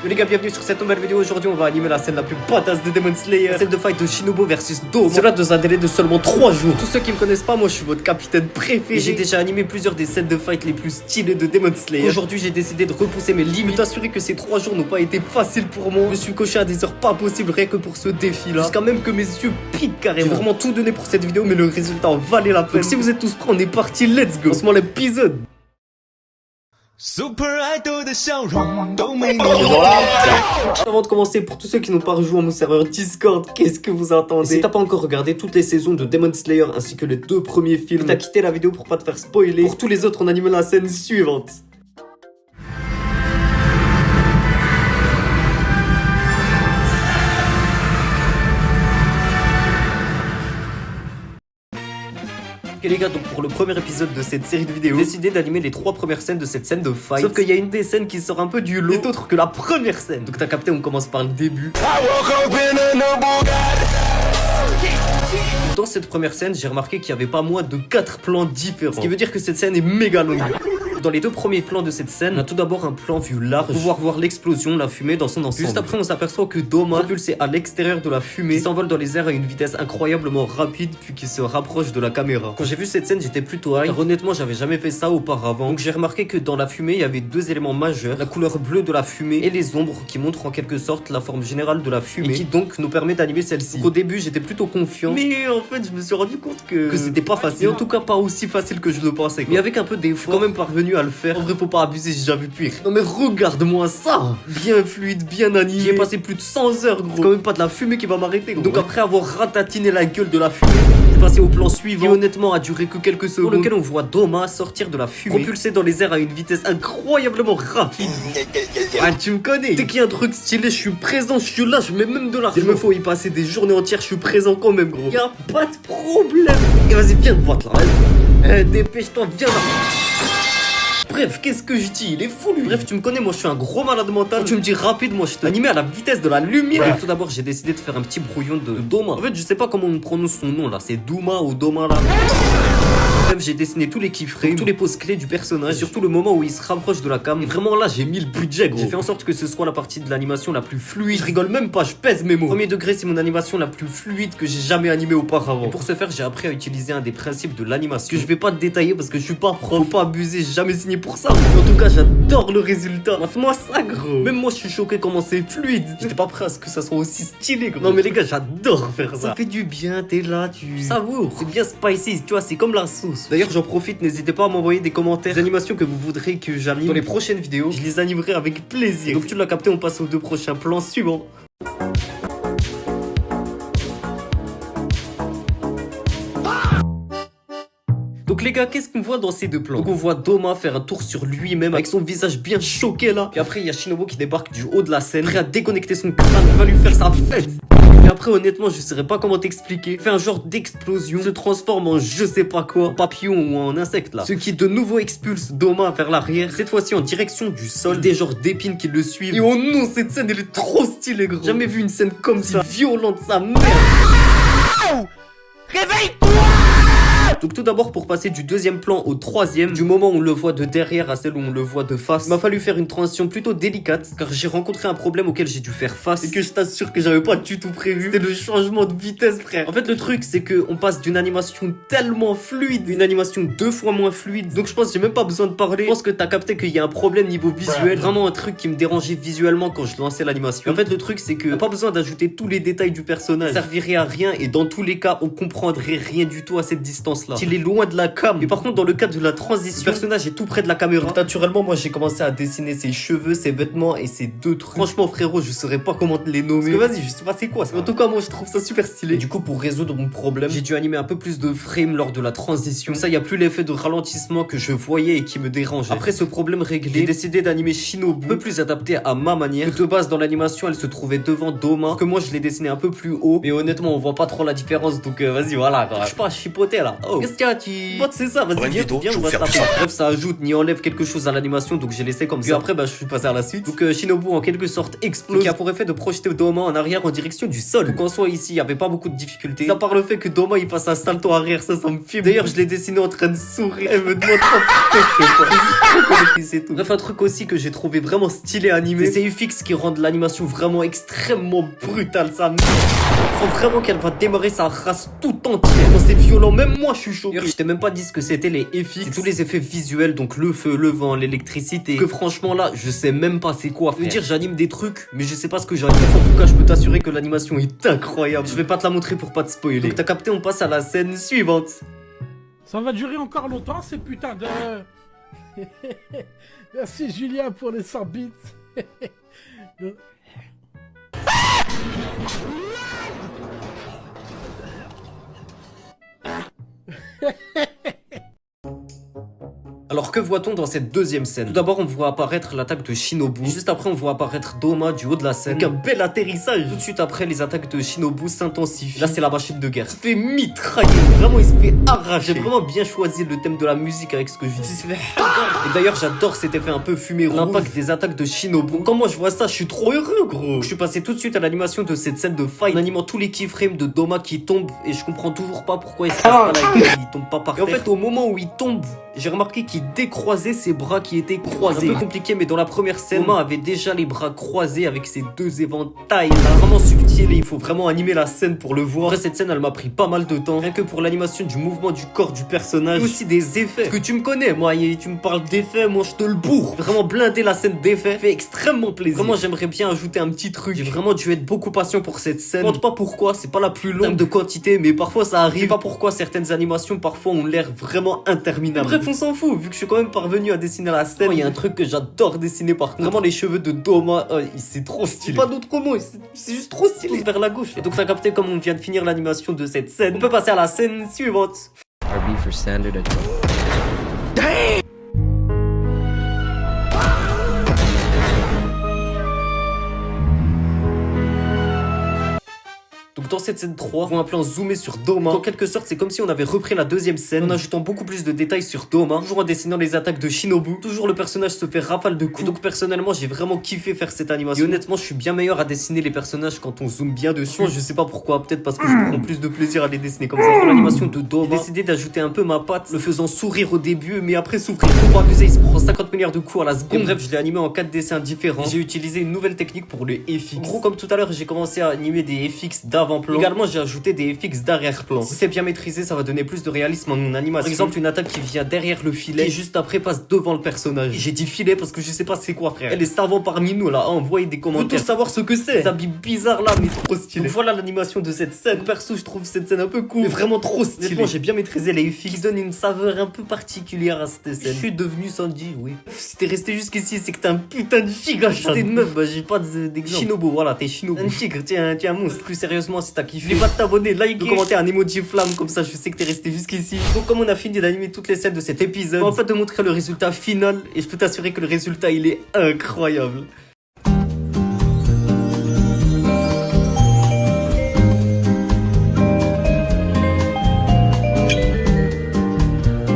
Yo les gars, bienvenue sur cette nouvelle vidéo. Aujourd'hui on va animer la scène la plus badass de Demon Slayer, celle de fight de Shinobu versus Doma. Cela dans un délai de seulement 3 jours. Tous ceux qui me connaissent pas, moi je suis votre capitaine préféré. J'ai déjà animé plusieurs des scènes de fight les plus stylées de Demon Slayer. Aujourd'hui j'ai décidé de repousser mes limites, d'assurer que ces 3 jours n'ont pas été faciles pour moi. Je me suis coché à des heures pas possibles rien que pour ce défi là, jusqu'à même que mes yeux piquent carrément. J'ai vraiment tout donné pour cette vidéo, mais le résultat en valait la peine. Donc si vous êtes tous prêts, on est parti, let's go. Lancement l'épisode. Super Idol 的笑容都没你。 Avant de commencer, pour tous ceux qui n'ont pas rejoint mon serveur Discord, qu'est-ce que vous attendez? Si t'as pas encore regardé toutes les saisons de Demon Slayer ainsi que les 2 premiers films, t'as quitté la vidéo pour pas te faire spoiler. Pour tous les autres, on anime la scène suivante. Ok les gars, donc pour le premier épisode de cette série de vidéos, j'ai décidé d'animer les 3 premières scènes de cette scène de fight. Sauf qu'il y a une des scènes qui sort un peu du lot, et autre que la première scène. Donc t'as capté, on commence par le début. Dans cette première scène, j'ai remarqué qu'il y avait pas moins de 4 plans différents. Ce qui veut dire que cette scène est méga longue. Dans les 2 premiers plans de cette scène, on a tout d'abord un plan vue large pour pouvoir voir l'explosion, la fumée dans son ensemble. Juste après, on s'aperçoit que Doma, propulsé à l'extérieur de la fumée, s'envole dans les airs à une vitesse incroyablement rapide puis qui se rapproche de la caméra. Quand j'ai vu cette scène, j'étais plutôt hype, car honnêtement, j'avais jamais fait ça auparavant. Donc j'ai remarqué que dans la fumée, il y avait 2 éléments majeurs, la couleur bleue de la fumée et les ombres qui montrent en quelque sorte la forme générale de la fumée et qui donc nous permet d'animer celle-ci. Au début, j'étais plutôt confiant, mais en fait, je me suis rendu compte que c'était pas facile. Et en tout cas, pas aussi facile que je le pensais, quoi. Mais avec un peu d'effort, je suis quand même parvenu à le faire. En vrai, faut pas abuser, j'ai jamais pu. Non mais regarde-moi ça, bien fluide, bien animé. J'y ai passé plus de 100 heures, gros. C'est quand même pas de la fumée qui va m'arrêter, gros. Donc après avoir ratatiné la gueule de la fumée, j'ai passé au plan suivant, qui honnêtement a duré que quelques secondes, pour lequel on voit Doma sortir de la fumée, propulsé dans les airs à une vitesse incroyablement rapide. Ah, tu me connais. Dès qu'il y a un truc stylé, je suis présent, je suis là, je mets même de l'argent. S'il me faut y passer des journées entières, je suis présent quand même, gros. Y'a pas de problème. Et vas-y, viens de boîte là. Dépêche-toi, viens là. Bref, qu'est-ce que je dis? Il est fou lui. Bref, tu me connais, moi je suis un gros malade mental. Quand tu me dis rapide, moi je te animé à la vitesse de la lumière. Ouais. Tout d'abord, j'ai décidé de faire un petit brouillon de Doma. En fait, je sais pas comment on prononce son nom là. C'est Duma ou Doma là. Bref, j'ai dessiné tous les keyframes, tous les poses clés du personnage, surtout le moment où il se rapproche de la cam. Et vraiment là, j'ai mis le budget, gros. J'ai fait en sorte que ce soit la partie de l'animation la plus fluide. Je rigole même pas, je pèse mes mots. Premier degré, c'est mon animation la plus fluide que j'ai jamais animée auparavant. Et pour ce faire, j'ai appris à utiliser un des principes de l'animation que je vais pas te détailler parce que je suis pas pro. Faut pas abuser, j'ai jamais signé pour ça. Mais en tout cas, j'adore le résultat. Mate-moi ça, gros. Même moi, je suis choqué comment c'est fluide. J'étais pas prêt à ce que ça soit aussi stylé, gros. Non mais les gars, j'adore faire ça. Ça fait du bien, t'es là, tu savoures. C'est bien spicy, tu vois, c'est comme la sauce. D'ailleurs, j'en profite, n'hésitez pas à m'envoyer des commentaires, des animations que vous voudrez que j'anime dans les prochaines vidéos. Je les animerai avec plaisir. Donc tu l'as capté, on passe aux 2 prochains plans suivants. Donc les gars, qu'est-ce qu'on voit dans ces 2 plans? Donc on voit Doma faire un tour sur lui-même avec son visage bien choqué là. Puis après il y a Shinobu qui débarque du haut de la scène, prêt à déconnecter son crâne, va lui faire sa fête. Et après honnêtement je saurais pas comment t'expliquer. Fait un genre d'explosion, se transforme en je sais pas quoi, en papillon ou en insecte là. Ce qui de nouveau expulse Doma vers l'arrière, cette fois-ci en direction du sol, des genres d'épines qui le suivent. Et oh non, cette scène elle est trop stylée, gros. Jamais vu une scène comme ça, violente, sa merde. Réveille-toi! Donc tout d'abord, pour passer du 2e plan au 3e, du moment où on le voit de derrière à celle où on le voit de face, il m'a fallu faire une transition plutôt délicate, car j'ai rencontré un problème auquel j'ai dû faire face et que je t'assure que j'avais pas du tout prévu. C'était le changement de vitesse, frère. En fait, le truc, c'est que on passe d'une animation tellement fluide, une animation 2 fois moins fluide. Donc je pense que j'ai même pas besoin de parler. Je pense que t'as capté qu'il y a un problème niveau visuel, vraiment un truc qui me dérangeait visuellement quand je lançais l'animation. En fait, le truc, c'est que pas besoin d'ajouter tous les détails du personnage, ça servirait à rien et dans tous les cas, on comprendrait rien du tout à cette distance. Il est loin de la cam. Mais par contre, dans le cadre de la transition, le personnage est tout près de la caméra. Donc, naturellement, moi j'ai commencé à dessiner ses cheveux, ses vêtements et ses 2 trucs. Franchement, frérot, je saurais pas comment te les nommer. Parce que vas-y, je sais pas c'est quoi ça. En tout cas, moi je trouve ça super stylé. Et du coup, pour résoudre mon problème, j'ai dû animer un peu plus de frames lors de la transition. Comme ça, il y a plus l'effet de ralentissement que je voyais et qui me dérangeait. Après ce problème réglé, j'ai décidé d'animer Shinobu un peu plus adapté à ma manière. Que de base, dans l'animation, elle se trouvait devant Doma. Que moi, je l'ai dessiné un peu plus haut. Mais honnêtement, on voit pas trop la différence. Donc, vas-y, voilà. Je suis pas chipoté là. Oh. Oh, qu'est-ce qu'il y a, tu... Bot, c'est ça, vas-y, viens, on va se taper. Bref, ça ajoute ni enlève quelque chose à l'animation, donc j'ai laissé comme ça. Puis après, bah, je suis passé à la suite. Donc Shinobu, en quelque sorte, explose, qui a pour effet de projeter Doma en arrière en direction du sol. Donc en soi, ici, il y avait pas beaucoup de difficultés. À part le fait que Doma, il fasse un salto arrière, ça me filme. D'ailleurs, je l'ai dessiné en train de sourire. Elle me demande pas pourquoi je fais pas. Bref, un truc aussi que j'ai trouvé vraiment stylé animé, c'est ces UFX qui rendent l'animation vraiment extrêmement brutale. Ça me... Faut vraiment qu'elle va démarrer sa race tout entière. Quand c'est violent, même moi je suis choqué. Je t'ai même pas dit ce que c'était les FX. C'est tous les effets visuels, donc le feu, le vent, l'électricité. Que franchement là, je sais même pas c'est quoi. Je veux dire, j'anime des trucs, mais je sais pas ce que j'anime. En tout cas, je peux t'assurer que l'animation est incroyable. Je vais pas te la montrer pour pas te spoiler. Donc t'as capté, on passe à la scène suivante. Ça va durer encore longtemps ces putains de... Merci Julien pour les 100 bits. Alors que voit-on dans cette deuxième scène? Tout d'abord on voit apparaître l'attaque de Shinobu. Juste après on voit apparaître Doma du haut de la scène. Donc un bel atterrissage. Tout de suite après les attaques de Shinobu s'intensifient. Là c'est la machine de guerre. Il se fait mitrailler. Vraiment il se fait arracher. J'ai vraiment bien choisi le thème de la musique avec ce que je dis. Et d'ailleurs j'adore cet effet un peu fumé rouge. L'impact des attaques de Shinobu. Quand moi je vois ça je suis trop heureux gros. Je suis passé tout de suite à l'animation de cette scène de fight. En animant tous les keyframes de Doma qui tombent. Et je comprends toujours pas pourquoi il se casse pas la gueule. Il tombe pas par terre. Et en fait au moment où il tombe, j'ai remarqué qu'il décroisait ses bras qui étaient croisés. Un peu compliqué, mais dans la première scène, Doma avait déjà les bras croisés avec ses deux éventails. Vraiment subtil et il faut vraiment animer la scène pour le voir. Après cette scène, elle m'a pris pas mal de temps. Rien que pour l'animation du mouvement du corps du personnage. Et aussi des effets. Parce que tu me connais, moi, tu me parles d'effets, moi je te le bourre. Vraiment blinder la scène d'effets fait extrêmement plaisir. Vraiment, j'aimerais bien ajouter un petit truc. J'ai vraiment dû être beaucoup patient pour cette scène. Je ne demande pas pourquoi, c'est pas la plus longue de quantité, mais parfois ça arrive. Je sais pas pourquoi certaines animations parfois ont l'air vraiment interminables. Bref, on s'en fout, vu que je suis quand même parvenu à dessiner la scène. Il y a un truc que j'adore dessiner par contre. Vraiment les cheveux de Doma, c'est trop stylé. Pas d'autres mots, c'est juste trop stylé. Tous vers la gauche. Et donc t'as capté comme on vient de finir l'animation de cette scène. On peut passer à la scène suivante. RB for standard. Donc dans cette scène 3, on voit un plan zoomé sur Doma. En quelque sorte, c'est comme si on avait repris la deuxième scène en ajoutant beaucoup plus de détails sur Doma, toujours en dessinant les attaques de Shinobu. Toujours le personnage se fait rafale de coups. Et donc personnellement, j'ai vraiment kiffé faire cette animation. Et honnêtement, je suis bien meilleur à dessiner les personnages quand on zoome bien dessus. Je sais pas pourquoi, peut-être parce que je prends plus de plaisir à les dessiner comme ça. Pour l'animation de Doma, j'ai décidé d'ajouter un peu ma patte, le faisant sourire au début, mais après souffrir. Faut pas abuser, il se prend 50 milliards de coups à la seconde. Et bref, je l'ai animé en 4 dessins différents. J'ai utilisé une nouvelle technique pour les FX. En gros, comme tout à l'heure, j'ai commencé à animer des FX d'avant-plan. Également, j'ai ajouté des FX d'arrière-plan. Si c'est bien maîtrisé, ça va donner plus de réalisme en mon animation. Par exemple, une attaque qui vient derrière le filet et juste après passe devant le personnage. J'ai dit filet parce que je sais pas c'est quoi, frère. Elle est savant parmi nous là, envoyez des commentaires. Faut savoir ce que c'est. Ça habille bizarre là, mais trop stylé. Donc, voilà l'animation de cette scène. Perso, je trouve cette scène un peu cool, mais vraiment trop stylé. Honnêtement, j'ai bien maîtrisé les FX qui donnent une saveur un peu particulière à cette scène. Je suis devenu Sanji, oui. Si t'es resté jusqu'ici, c'est que t'es un putain de giga. T'es une meuf, bah j'ai pas d'exemple. Shinobu, voilà, t'es Shinobu. Un tigre, tiens, un monstre. Plus sérieusement, si t'as kiffé, pas de t'abonner, like, de commenter un emoji flamme, comme ça je sais que t'es resté jusqu'ici. Donc comme on a fini d'animer toutes les scènes de cet épisode, en fait de montrer le résultat final, et je peux t'assurer que le résultat il est incroyable.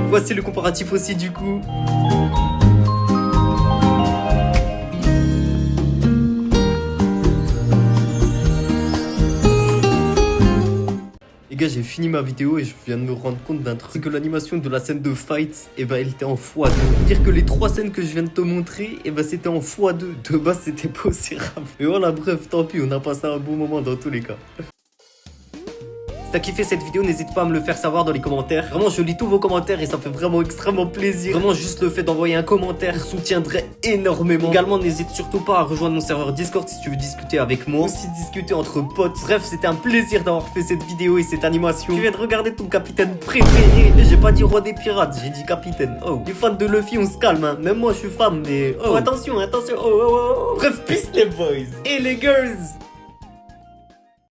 Voici le comparatif aussi du coup. Les gars, j'ai fini ma vidéo et je viens de me rendre compte d'un truc. C'est que l'animation de la scène de fight, elle était en x2. C'est-à-dire que les 3 scènes que je viens de te montrer, c'était en x2. De base, c'était pas aussi rapide. Mais voilà, bref, tant pis, on a passé un bon moment dans tous les cas. Si t'as kiffé cette vidéo, n'hésite pas à me le faire savoir dans les commentaires. Vraiment, je lis tous vos commentaires et ça fait vraiment extrêmement plaisir. Vraiment, juste le fait d'envoyer un commentaire soutiendrait énormément. Également, n'hésite surtout pas à rejoindre mon serveur Discord si tu veux discuter avec moi. Aussi discuter entre potes. Bref, c'était un plaisir d'avoir fait cette vidéo et cette animation. Tu viens de regarder ton capitaine préféré. Et j'ai pas dit roi des pirates, j'ai dit capitaine. Oh, les fans de Luffy, on se calme, hein. Même moi, je suis femme, mais... Oh, attention, attention. Oh. Bref, peace les boys et les girls.